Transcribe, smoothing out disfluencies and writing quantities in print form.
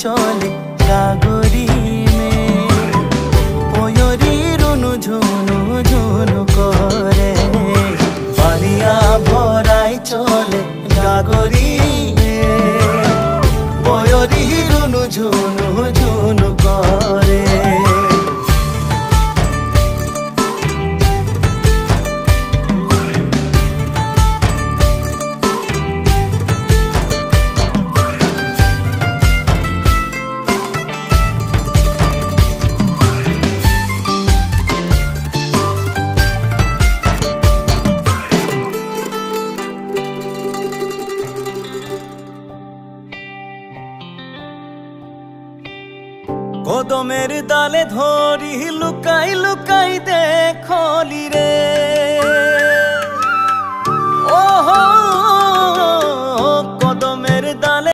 चले गागरी में पयरी रुनु झुनु झुनु करे बालिया भराई चले गागरी में पयरी रुनु झुनु झुनु करे। कदमेर डाले धरी लुकाई लुकाई देखली रे